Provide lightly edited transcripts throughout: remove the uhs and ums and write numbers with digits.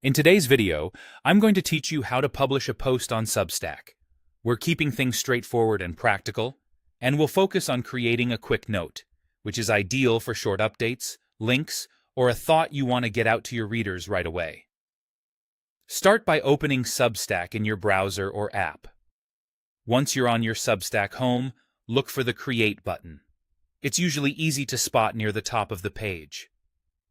In today's video, I'm going to teach you how to publish a post on Substack. We're keeping things straightforward and practical, and we'll focus on creating a quick note, which is ideal for short updates, links, or a thought you want to get out to your readers right away. Start by opening Substack in your browser or app. Once you're on your Substack home, look for the Create button. It's usually easy to spot near the top of the page.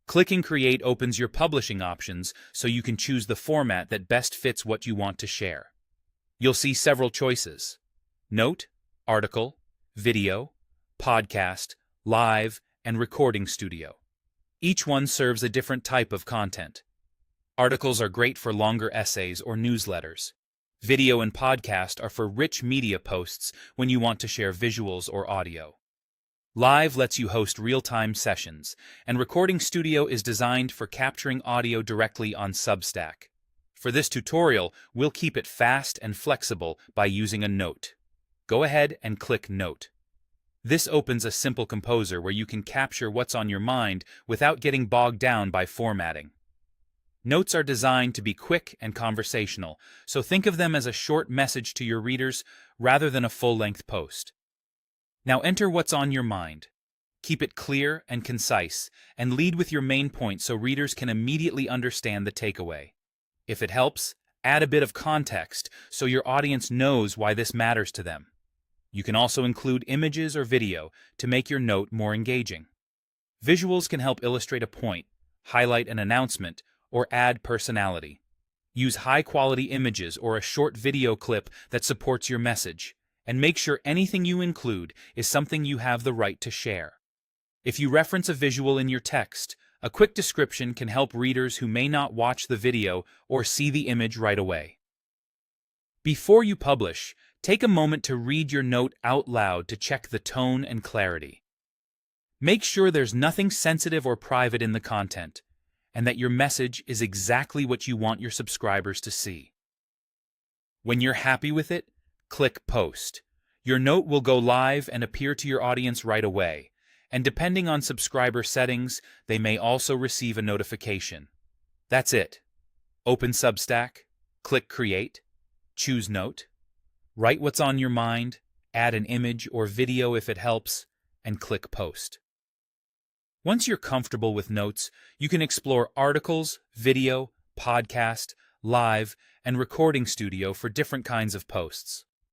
Clicking Create opens your publishing options so you can choose the format that best fits what you want to share. You'll see several choices: note, article, video, podcast, live, and recording studio. Each one serves a different type of content. Articles are great for longer essays or newsletters. Video and podcast are for rich media posts when you want to share visuals or audio. Live lets you host real-time sessions, and Recording Studio is designed for capturing audio directly on Substack. For this tutorial, we'll keep it fast and flexible by using a note. Go ahead and click Note. This opens a simple composer where you can capture what's on your mind without getting bogged down by formatting. Notes are designed to be quick and conversational, so think of them as a short message to your readers rather than a full-length post. Now enter what's on your mind. Keep it clear and concise, and lead with your main point so readers can immediately understand the takeaway. If it helps, add a bit of context so your audience knows why this matters to them. You can also include images or video to make your note more engaging. Visuals can help illustrate a point, highlight an announcement, or add personality. Use high-quality images or a short video clip that supports your message, and make sure anything you include is something you have the right to share. If you reference a visual in your text, a quick description can help readers who may not watch the video or see the image right away. Before you publish, take a moment to read your note out loud to check the tone and clarity. Make sure there's nothing sensitive or private in the content, and that your message is exactly what you want your subscribers to see. When you're happy with it, click Post. Your note will go live and appear to your audience right away, and depending on subscriber settings, they may also receive a notification. That's it. Open Substack, click Create, choose Note, write what's on your mind, add an image or video if it helps, and click Post. Once you're comfortable with notes, you can explore articles, video, podcast, live, and recording studio for different kinds of posts.